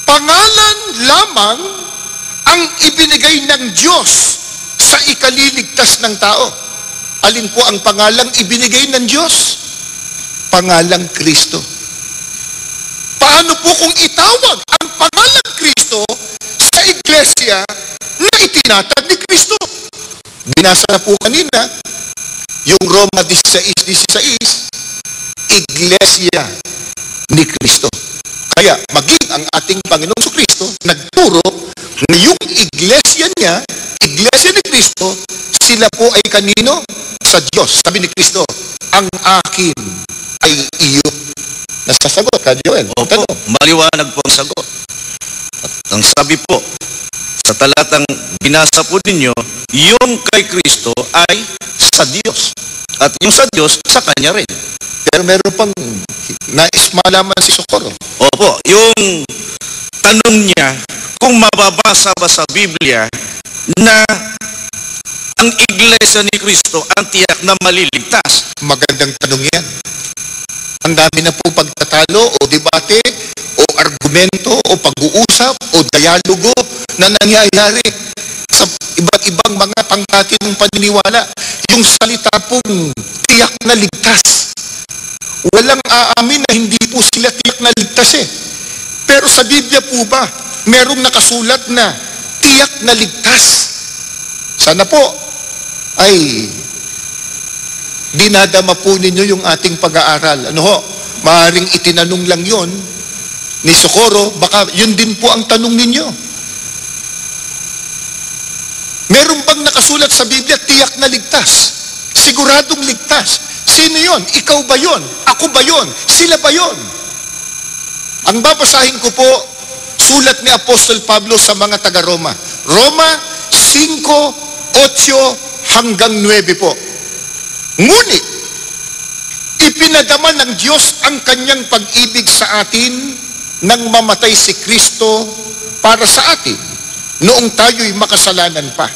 Pangalan lamang ang ibinigay ng Diyos sa ikaliligtas ng tao. Alin po ang pangalang ibinigay ng Diyos? Pangalang Kristo. Paano po kung itawag ang pangalang Kristo sa iglesia na itinatag ni Kristo? Binasa na po kanina yung Roma 16:16, Iglesia ni Kristo. Kaya maging ang ating Panginoong Kristo nagturo na yung iglesia niya, iglesia ni Kristo, sila po ay kanino? Sa Diyos. Sabi ni Kristo, ang akin ay iyo. Nasasagot ka, Joel? Opo, maliwanag po ang sagot. At ang sabi po, sa talatang binasa po ninyo, yung kay Kristo ay sa Diyos. At yung sa Diyos, sa Kanya rin. Pero meron pang nais malaman si Socorro. Opo, yung tanong niya, kung mababasa ba sa Biblia na ang iglesia ni Kristo ang tiyak na maliligtas. Magandang tanong yan. Ang dami na po pagtatalo o debate o argumento o pag-uusap o dialogo na nangyayari sa iba't ibang mga pangkati ng paniniwala. Yung salita pong tiyak na ligtas. Walang aamin na hindi po sila tiyak na ligtas eh. Pero sa Biblia po ba, merong nakasulat na tiyak na ligtas? Sana po ay dinadama po ninyo yung ating pag-aaral. Ano ho? Maaaring itinanong lang yon ni Socorro, baka yun din po ang tanong ninyo. Meron bang nakasulat sa Biblia, tiyak na ligtas? Siguradong ligtas. Sino yon? Ikaw ba yon? Ako ba yon? Sila ba yon? Ang babasahin ko po, sulat ni Apostol Pablo sa mga taga-Roma. Roma 5:8 hanggang 9 po. Ngunit, ipinadama ng Diyos ang kanyang pag-ibig sa atin nang mamatay si Kristo para sa atin noong tayo'y makasalanan pa.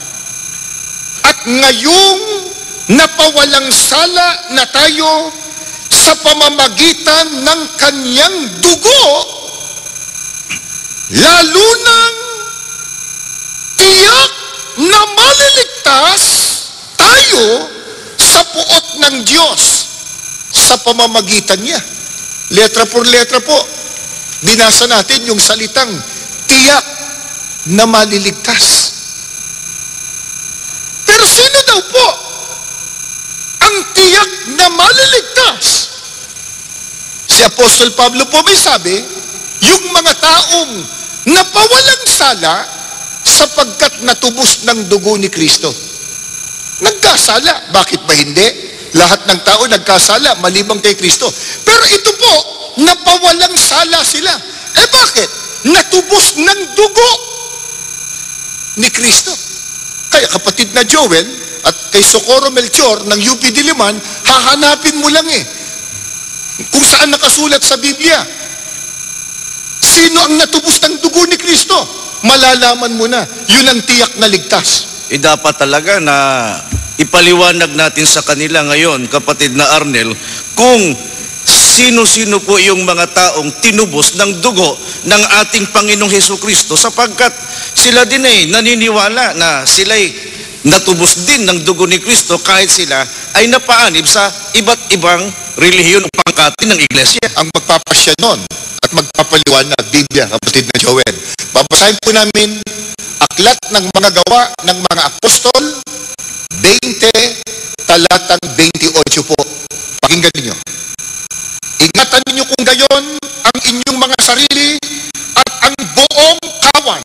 At ngayong napawalang sala na tayo sa pamamagitan ng kanyang dugo, lalo nang tiyak na maliligtas tayo sa puot ng Diyos sa pamamagitan niya. Letra por letra po, binasa natin yung salitang tiyak na maliligtas. Pero sino daw po ang tiyak na maliligtas? Si Apostol Pablo po may sabi, yung mga taong napawalang sala sapagkat natubos ng dugo ni Kristo. Nagkasala. Bakit ba hindi? Lahat ng tao nagkasala, maliban kay Kristo. Pero ito po, napawalang sala sila. Eh bakit? Natubos ng dugo ni Kristo. Kaya kapatid na Joel at kay Socorro Melchor ng UP Diliman, hahanapin mo lang kung saan nakasulat sa Biblia. Sino ang natubos ng dugo ni Kristo? Malalaman mo na. Yun ang tiyak na ligtas. Dapat talaga na ipaliwanag natin sa kanila ngayon, kapatid na Arnel, kung sino-sino po yung mga taong tinubos ng dugo ng ating Panginoong Hesukristo, sapagkat sila din naniniwala na sila'y natubos din ng dugo ni Kristo kahit sila ay napaanib sa iba't ibang relihiyon o pangkati ng iglesia. Ang magpapasya nun at magpapaliwanag, Biblia, kapatid na Joel. Babasahin po namin Aklat ng mga Gawa ng mga Apostol, 20, talatang 28 po. Pakinggan ninyo. Ingatan ninyo kung gayon ang inyong mga sarili at ang buong kawan.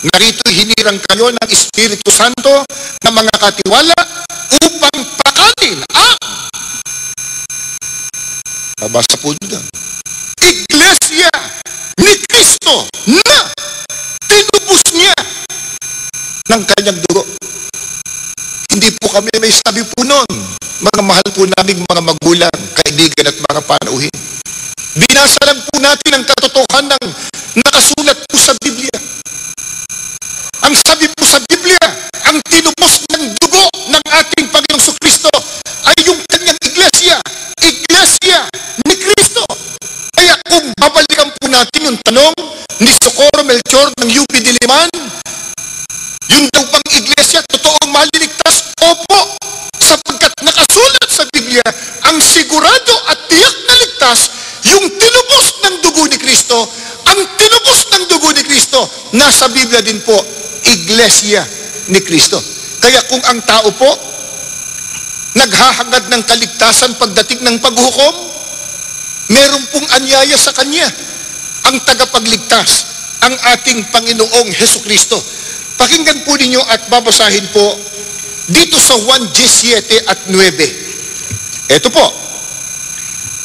Narito'y hinirang kayo ng Espiritu Santo na mga katiwala upang pakanin ang babasa po doon. Iglesia ni Kristo na tinubos niya ng kanyang dugo. Hindi po kami may sabi po noon, mga mahal po naming mga magulang, kaibigan at mga panauhin. Binasa lang po natin ang katotohanan ng nakasulat po sa Biblia. Ang sabi po sa Biblia, ang tinubos ng dugo ng ating Panginoong Kristo ay yung kanyang iglesia, iglesia ni Kristo. Kaya kung babalikan po natin yung tanong, ni Socorro Melchor ng UP Diliman, yung daw bang iglesia, totoong maliligtas? Opo, sapagkat nakasulat sa Biblia, ang sigurado at tiyak na ligtas, yung tinubos ng dugo ni Kristo. Ang tinubos ng dugo ni Kristo, nasa Biblia din po, iglesia ni Kristo. Kaya kung ang tao po, naghahangad ng kaligtasan pagdating ng paghukom, meron pong anyaya sa Kanya, ang tagapagligtas, ang ating Panginoong Hesukristo. Pakinggan po ninyo at babasahin po dito sa 1:7 at 9. Ito po,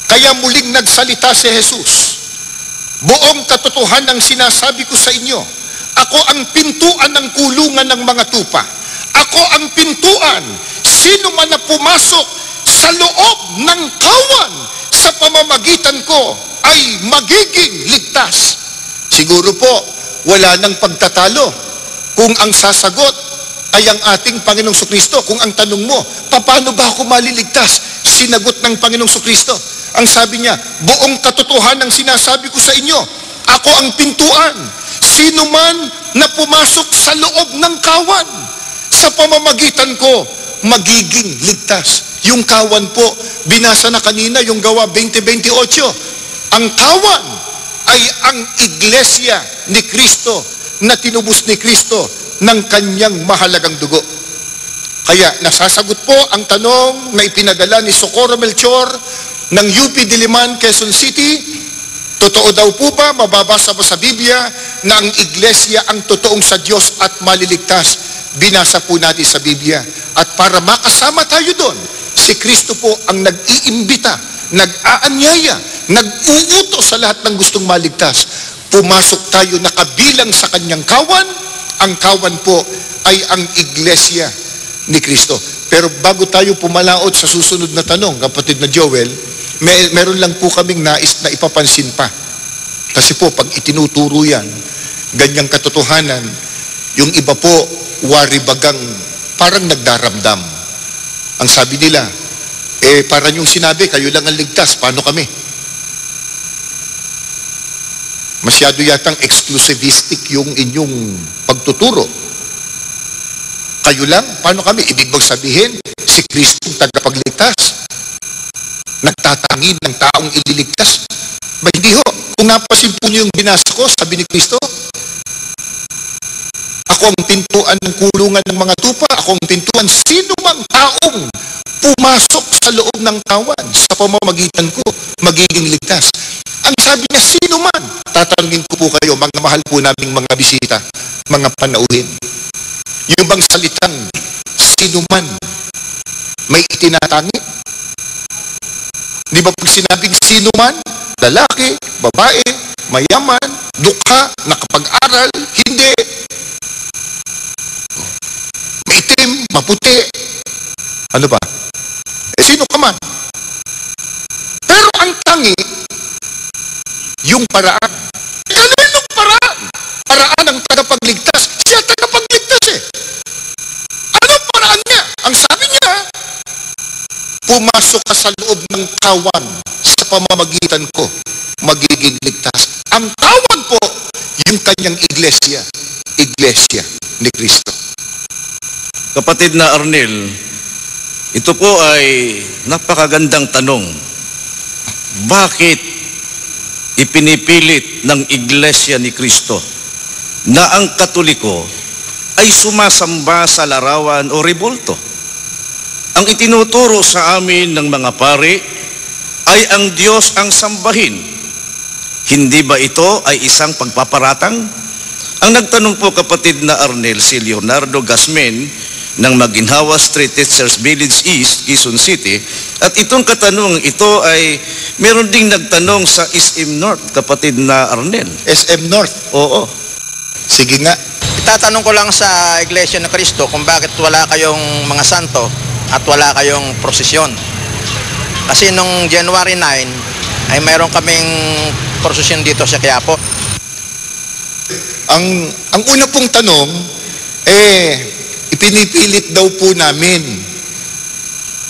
kaya muling nagsalita si Jesus, buong katotohanan ang sinasabi ko sa inyo, ako ang pintuan ng kulungan ng mga tupa. Ako ang pintuan. Sino man na pumasok sa loob ng kawan sa pamamagitan ko ay magiging ligtas. Siguro po, wala nang pagtatalo kung ang sasagot ay ang ating Panginoong Sukristo. Kung ang tanong mo, paano ba ako maliligtas? Sinagot ng Panginoong Sukristo. Ang sabi niya, buong katotohanan ang sinasabi ko sa inyo, ako ang pintuan. Sino man na pumasok sa loob ng kawan, sa pamamagitan ko, magiging ligtas. Yung kawan po, binasa na kanina yung Gawa 20:28. Ang kawan ay ang iglesia ni Kristo na tinubos ni Kristo ng kanyang mahalagang dugo. Kaya nasasagot po ang tanong na ipinadala ni Socorro Melchor ng UP Diliman, Quezon City. Totoo daw po ba, mababasa ba sa Biblia na ang iglesia ang totoong sa Diyos at maliligtas? Binasa po natin sa Biblia. At para makasama tayo doon, si Kristo po ang nag-iimbita, nag-aanyaya, nag-uuto sa lahat ng gustong maligtas. Pumasok tayo nakabilang sa kanyang kawan. Ang kawan po ay ang iglesia ni Kristo. Pero bago tayo pumalaot sa susunod na tanong, kapatid na Joel, meron lang po kaming nais na ipapansin pa. Kasi po, pag itinuturo yan, ganyang katotohanan, yung iba po, wari-bagang, parang nagdaramdam. Ang sabi nila, parang yung sinabi, kayo lang ang ligtas, paano kami? Masyado yatang exclusivistic yung inyong pagtuturo. Kayo lang, paano kami? Ibig bang sabihin, si Kristo ang tagapagligtas? Nagtatangin ng taong ililigtas? Ba hindi ho? Kung napasin po niyo yung binasa ko, sabi ni Kristo, ako ang pintuan ng kulungan ng mga tupa, ako ang pintuan, sino mang taong pumasok sa loob ng kawan, sa pamamagitan ko, magiging ligtas. Ang sabi niya, sino man? Tatanungin ko po kayo, mga mahal po naming mga bisita, mga panauhin. Yung bang salitang, sino man, may itinatangi? Di ba pag sinabing sino man, lalaki, babae, mayaman, dukha, nakapag-aral, hindi. Maitim, maputi. Ano ba? Sino ka man? Pero ang tangi, yung paraan. Kaninong paraan? Paraan ng tagapagligtas. Siya tagapagligtas eh. Anong paraan niya? Ang sabi niya, pumasok ka sa loob ng kawan sa pamamagitan ko, magiging ligtas. Ang kawan po, yung kanyang iglesia ni Kristo. Kapatid na Arnel, ito po ay napakagandang tanong. Bakit ipinipilit ng iglesia ni Kristo na ang Katoliko ay sumasamba sa larawan o rebulto? Ang itinuturo sa amin ng mga pari ay ang Diyos ang sambahin. Hindi ba ito ay isang pagpaparatang? Ang nagtanong po, kapatid na Arnel, si Leonardo Gasmen ng Maginhawa Street Teachers Village East, Quezon City. At itong katanungan ito ay meron ding nagtanong sa SM North, kapatid na Arnel. SM North? Oo. Sige nga. Itatanong ko lang sa Iglesia ng Cristo kung bakit wala kayong mga santo at wala kayong prosesyon. Kasi nung January 9 ay mayroon kaming prosesyon dito sa Quiapo. Ang una pong tanong, ipinipilit daw po namin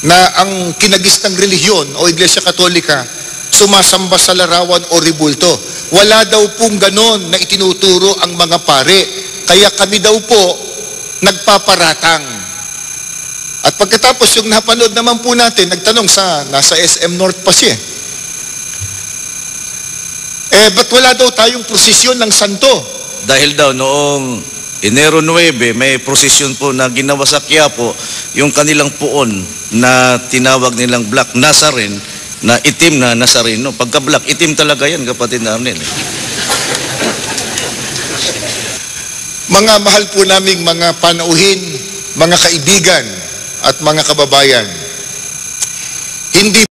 na ang kinagistang relihiyon o Iglesia Katolika sumasamba sa larawan o rebulto. wala daw pong ganon na itinuturo ang mga pare. Kaya kami daw po nagpaparatang. At pagkatapos yung napanood naman po natin, nagtanong nasa SM North pa siya. Ba't wala daw tayong prosesyon ng santo? Dahil daw noong Enero 9, may prosesyon po na ginawa sa Quiapo, yung kanilang puon na tinawag nilang Black Nazarene, na itim na Nazareno. Pagka black, itim talaga yan, kapatid na Arnel. Mga mahal po naming mga panauhin, mga kaibigan at mga kababayan, hindi